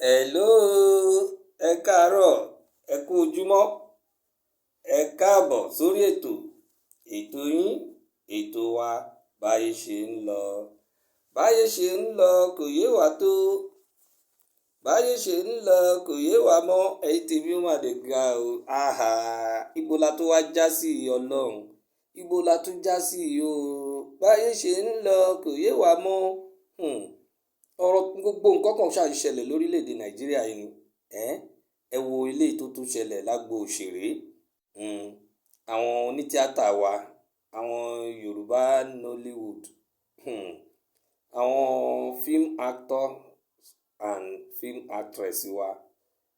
Hello, ẹ káàárọ̀, ẹ kú ojúmọ́, ẹ káàbọ̀ sórí ètò yín, ètò wa báyé ṣe ń lọ. Báyé ṣe ń lọ kò yé wa tó, báyé ṣe ń lọ kò yé wa mọ́, ẹ̀yin tèmi ó mà dé ga o. Ibo la tó wá já sí Ọlọ́run, ibo la tún já sí o. Báyé ṣe ń lọ kò yé wa mọ́. Ọ̀rọ̀ gbogbo nǹkan kan ṣáà ń ṣẹlẹ̀ lórílẹ̀‐èdè Nàìjíríà yìí ni. Ẹ wo ilé tó tún ṣẹlẹ̀ lágbo òṣèré. Àwọn onítíátà wa, àwọn Yorùbá Nollywood, àwọn film actor and film actress wa,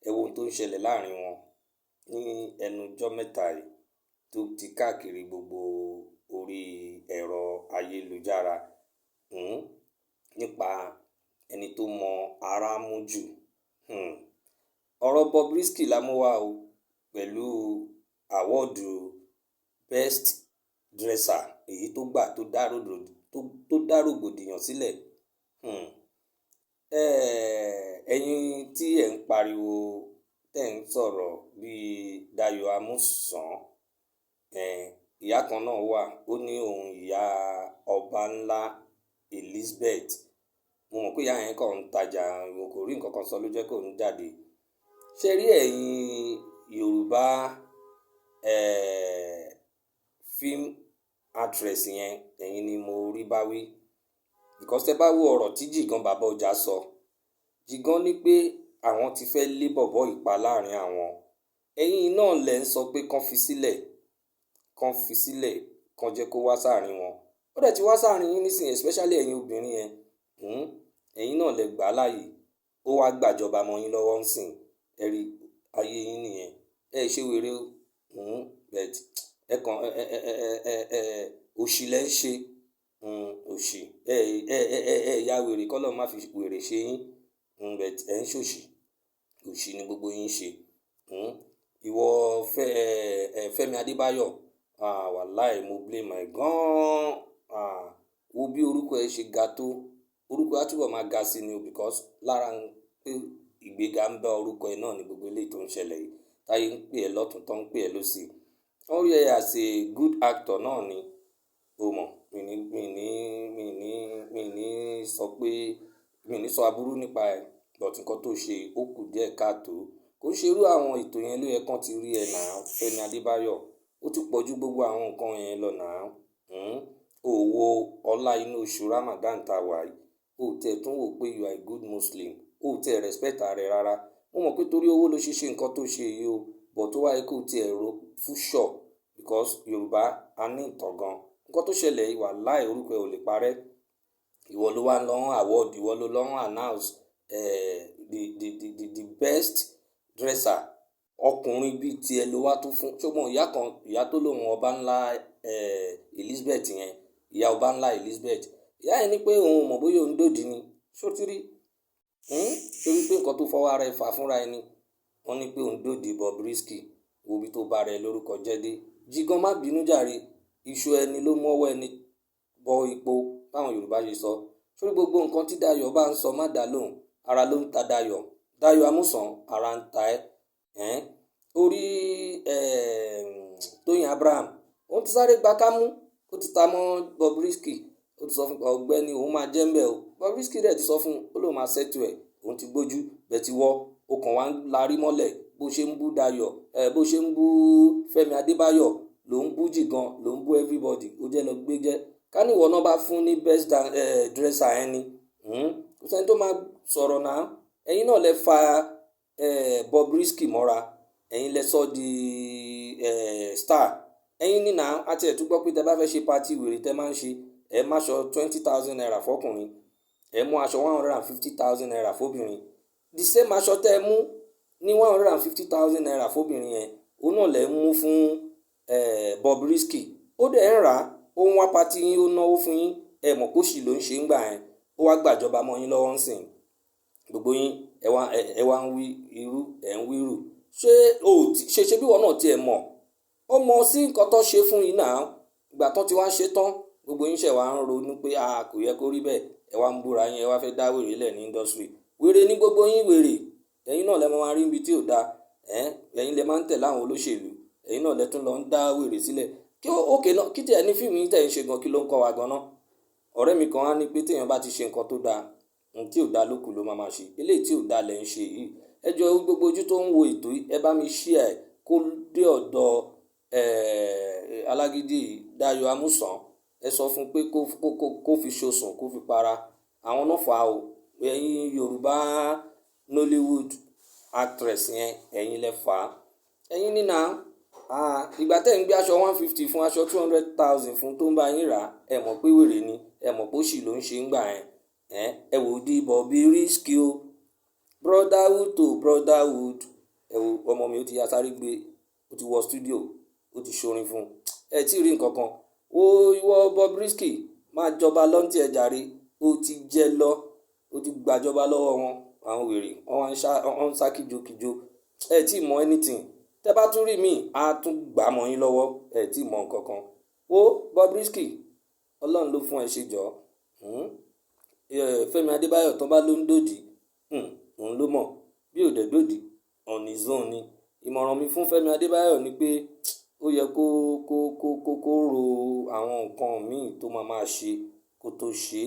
ẹ wo ohun tó ń ṣẹlẹ̀ láàrin wọn ní ẹnu ọjọ́ mẹ́ta yìí tó ti káàkiri gbogbo orí ẹ̀rọ ayélujára nípa ẹni tó mọ ara mú jù. Ọ̀rọ̀ Bobrisky la mú wá o pẹ̀lú àwọ́ọ̀dù best dresser èyí tó gbà tó dá rògbòdìyàn sílẹ̀. Ẹ̀yin tí ẹ̀ ń pariwo tẹ̀ ń sọ̀rọ̀ bíi Dayọ̀ Amúsàn, ìyá kan náà wà, ó ní òun ìyá ọba ńlá Elizabeth. Mo mọ̀ pé ìyá yẹn kàn ń tajà, mo kò rí nǹkan kan sọ ló jẹ́ kó ń jáde. Ṣé rí ẹ̀yin Yorùbá film actress yẹn, ẹ̀yin ni mo rí bá wí. Because tẹ́ bá wo ọ̀rọ̀ tí Jìgan bàbá ọjà sọ, Jìgan ní pé àwọn ti fẹ́ lé bọ̀bọ́ ìpa láàrin àwọn. Ẹ̀yin náà lẹ ń sọ pé kán fi sílẹ̀, kán jẹ́ kó wá sáàrin wọn. Ó dẹ̀ ti wá sáàrin yín nísìnyí, especially ẹ̀yin obìnrin yẹn. Ẹ̀yin náà lẹ gbà á láàyè, ó wá gbàjọba mọ́ yín lọ́wọ́ ń sìn. Ẹ rí ayé yín nìyẹn. Ẹ ṣe wèrè o. But ẹ kàn òṣì lẹ ń ṣe. Òṣì. Ya wèrè kọ́lọ́run má fi wèrè ṣe yín. But ẹ ń ṣòṣì. Òṣì ni gbogbo yín ṣe. Ìwọ Fẹ́mi Adébáyọ̀, wàláì mo blame ẹ gan-an. Wo bí orúkọ ẹ ṣe ga tó. Orúkọ á túbọ̀ máa ga sí ni o, because lára pé ìgbéga ń bá orúkọ ẹ náà ní gbogbo eléyìí tó ń ṣẹlẹ̀ yìí. Táyé ń pè ẹ́ lọ́tùn, tó ń pè ẹ́ lósì. Wọ́n rí ẹ as a good actor náà ni. O mọ̀, mi ní sọ aburú nípa ẹ̀, but nǹkan tó ṣe ó kù díẹ̀ káàtó. Kò ń ṣerú àwọn ètò yẹn ló yẹ kán ti rí ẹ náà, Fẹ́mi Adébáyọ̀. Ó ti pọ̀jù gbogbo àwọn nǹkan yẹn lọ náà. Wo ọlá inú oṣù Ramadan tá wà yìí. O tẹ̀ tún wò pé you are a good Muslim. O tẹ̀ respect ara rẹ rárá. Mo mọ̀ pé torí owó ló ṣe nǹkan tó ṣe yìí o, but tó wáyé kó tiẹ̀ ro fún sure, because Yorùbá a ní ìtàn gan. Nǹkan tó ṣẹlẹ̀ yìí wàláì orúkọ ẹ ò lè parẹ́. Ìwọ ló wá lọ́wọ́ award, ìwọ ló lọ́wọ́ announce the best dresser. Ọkùnrin bíi tiẹ̀ ló wá tó fún. Ṣùgbọ́n ìyá tó lóun ọba ńlá Elizabeth yẹn, ìyá ọba ńlá Elizabeth. Ìyá yẹn ní pé òun mọ̀ bóyá òun dòdì ni. Ṣó ti rí? Torí pé nǹkan tó fọwọ́ ara ẹ̀ fà fúnra ẹni. Wọ́n ní pé òun dòdì Bobrisky. Wo bí tó bá rẹ̀ lórúkọ jẹ́ dé. Jìgan má bínú jàre. Iṣu ẹni ló mú ọwọ́ ẹni bọ ipò, báwọn Yorùbá ṣe sọ. Sórí gbogbo nǹkan tí Dayọ̀ bá ń sọ má dá lóhùn. Ara ló ń ta Dayọ̀. Dayọ̀ Amúsàn, ara ń ta ẹ́. Orí Tóyìn Abraham, òun ti sáré gba kámú. Ó ti ta mọ́ Bobrisky. Ó ti sọ fún ọ̀gbẹ́ni òun máa jẹ́ ń bẹ̀ o. Bobrisky dẹ̀ ti sọ fún un, ó lóun máa settle ẹ̀. Òun ti gbójú. Bẹ́ẹ̀ ti wọ́, ó kàn wá ń larí mọ́lẹ̀. Bó ṣe ń bú Dayọ̀, bó ṣe ń bú Fẹ́mi Adébáyọ̀, ló ń bú Jìgan, ló ń bú everybody. Ó jẹ́ lọ gbé jẹ́. Ká ní ìwọ náà bá fún ní best dresser ẹni. Kò sẹ́ni tó máa sọ̀rọ̀ náà. Ẹ̀yin náà lẹ fa Bobrisky mọ́ra. Ẹ̀yin lẹ sọ di star. Ẹ̀yin ní náà, àti ẹ̀ tún gbọ́ pé tẹ bá fẹ́ ṣe party wèrè tẹ máa ń ṣe. Ẹ má aṣọ 20,000 naira fọ́kùnrin. Ẹ mú aṣọ 150,000 naira fóbìnrin. The same aṣọ tẹ mú ní 150,000 naira fóbìnrin yẹn, òun náà lẹ mú fún Bobrisky. Ó dẹ̀ ń rà á. Ó ń wá party yín, ó náwó fún yín. Ẹ mọ̀ kó sì ló ń ṣe ń gbà yẹn. Ó wá gbàjọba mọ́ yín lọ́wọ́ ń sìn. Gbogbo yín ẹ wá ń wí irú, ẹ̀ ń wí rù. Ṣé bí wọn náà tiẹ̀ mọ̀? Ó mọ̀ sí nǹkan tó ṣe fún yín náà. Ìgbà tán ti wá ṣe tán, gbogbo yín ṣẹ̀ wá ń ronú pé kò yẹ kó rí bẹ́ẹ̀. Ẹ wá ń búra yín, ẹ wá fẹ́ dá wèrè lẹ̀ ní industry. Wèrè ní gbogbo yín wèrè. ẹ̀yin náà lẹ máa rí ibi tí ò dáa, ẹ̀yin lẹ máa ń tẹ̀lé àwọn olóṣèlú, ẹ̀yin náà lẹ tún lọ ń dá wèrè sílẹ̀. Kí òkè náà kí tiẹ̀ ní fíìmù yìí tẹ̀ ń ṣe gan, kí ló ń kọ́ wa gan náà? Ọ̀rẹ́ mi kan á ní pé téèyàn bá ti ṣe nǹkan tó dáa, ohun tí ò dáa lókù ló máa ṣe. Eléyìí tí ò dáa lẹ̀ ń ṣe yìí. Ẹ jọ̀ọ́ gbogbo ojú tó ń wo ètò yìí, ẹ bá mi share ẹ̀ kó dé ọ̀dọ̀ alágídí Dayo Amusan. Ẹ sọ fún pé kó fi ṣosùn, kó fi para. Àwọn náà fà á o. Ẹ̀yin Yorùbá Nollywood actress yẹn, ẹ̀yin lẹ fà á. Ẹ̀yin nínà ìgbà tẹ́ ń gbé aṣọ 150 fún aṣọ 200,000 fún tó ń bá yín rà, ẹ mọ̀ pé wèrè ni, ẹ mọ̀ pé òṣì ló ń ṣe ń gbà yẹn. Ẹ wò di Bobrisky o, brotherhood to brotherhood. Ẹ wò ọmọ mi ó ti ya sáré gbé, ó ti wọ studio, ó ti ṣorin fún un. Ẹ tí ì rí nǹkan kan. Ìwọ Bobrisky máa jọba lọ́ntì ẹ̀ jàre, ó ti jẹ lọ, ó ti gbàjọba lọ́wọ́ wọn. Àwọn wèrè wọ́n ń sá kíjokíjo. Ẹ tí ì mọ anything. Tẹ́ bá tún rí mi, á tún gbà mọ́ yín lọ́wọ́. Ẹ tí ì mọ nǹkan kan. Bobrisky, Ọlọ́run ló fún ẹ ṣe jọ. Fẹ́mi Adébáyọ̀ tó bá ló ń dòdì, òun ló mọ̀. Bí ò dẹ̀ dòdì, on his own ni. Ìmọ̀ràn mi fún Fẹ́mi Adébáyọ̀ ni pé ó yẹ kó ro àwọn nǹkan míì tó máa ṣe kó tó ṣe.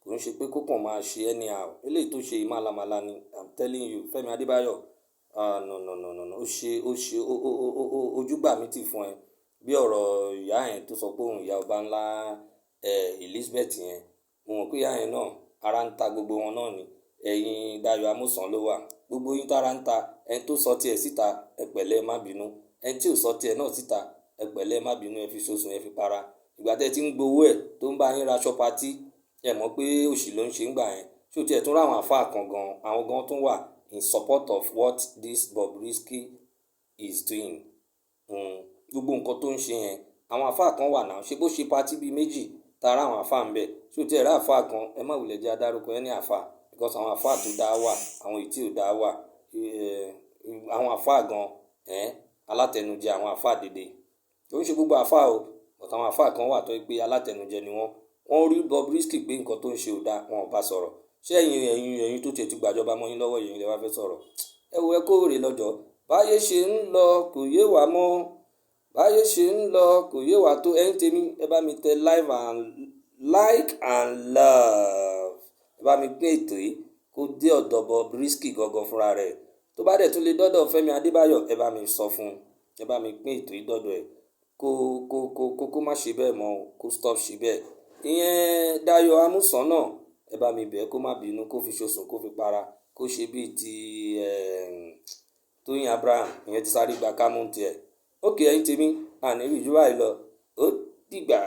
Kò ń ṣe pé kó kàn máa ṣe anyhow. Eléyìí tó ṣe ìmálamàla ni, I'm telling you. Fẹ́mi Adébáyọ̀, no. Ojúgbà mi ti fún ẹ. Bí ọ̀rọ̀ ìyá yẹn tó sọ pé òun ìyá ọba ńlá Elizabeth yẹn. Mo mọ̀ pé ìyá yẹn náà ara ń ta gbogbo wọn náà ni. Ẹ̀yin Dayo Amusan ló wà. Gbogbo yín tára ń ta. Ẹni tó sọ tiẹ̀ síta, ẹ pẹ̀lẹ́, ẹ má bínú. Ẹni tí ò sọ tiẹ̀ náà síta, ẹ pẹ̀lẹ́, ẹ má bínú. Ẹ fi ṣosùn, ẹ fi para. Ìgbà tẹ́ ti ń gbowó ẹ̀ tó ń bá yín ra aṣọ patí, ẹ mọ̀ pé òṣì ló ń ṣe ń gbà yẹn. Ṣé o tiẹ̀ tún ráwọn àfáà kan gan, àwọn gan tún wà in support of what this Bobrisky is doing. Gbogbo nǹkan tó ń ṣe yẹn, àwọn àfáà kan wà náà. Ṣé bó ṣe patí bíi méjì tara àwọn àfáà ń bẹ. Ṣé o tiẹ̀ rá àfáà kan, ẹ má wulẹ̀ jẹ́ adárúkọ ẹni àfáà, because àwọn àfáà tó dáa wà, àwọn èyí tí ò dáa wà. Àwọn àfáà gan, alátẹnujẹ, àwọn àfáà dédé. Kò ń ṣe gbogbo àfáà o, but àwọn àfáà kan wà tó pé alátẹnujẹ ni wọ́n. Wọ́n rí Bobrisky pé nǹkan tó ń ṣe ò dáa, wọn ò bá sọ̀rọ̀. Ṣé ẹ̀yin tó tiẹ̀ ti gbàjọba mọ́ yín lọ́wọ́, ẹ̀yin lẹ wá fẹ́ sọ̀rọ̀? Ẹ wo ẹ kó rè lọ́jọ́. Báyé ṣe ń lọ kò yé wa mọ́. Báyé ṣe ń lọ kò yé wa tó. Ẹ̀yin tèmi, ẹ bá mi tẹ like and love. Ẹ bá mi pín ètò yìí kó dé ọ̀dọ̀ Bobrisky gangan fúnra rẹ̀. Tó bá dẹ̀ tún lè dọ́dọ̀ Fẹ́mi Adébáyọ̀, ẹ bá mi sọ fún un. Ẹ bá mi pín ètò yìí dọ́dọ̀ ẹ̀. Kó má ṣe bẹ́ẹ̀ mọ́ o, kó stop ṣe bẹ́ẹ̀. Ìyẹn Dayo Amusan náà, ẹ bá mi bẹ̀ kó má bínú, kó fi ṣosùn, kó fi para, kó ṣe bíi ti Tóyìn Abraham, ìyẹn ti sáré gba kámú tiẹ̀. Ókè ẹ̀yin tèmi, àní rí jù báyìí lọ. Ó dìgbà.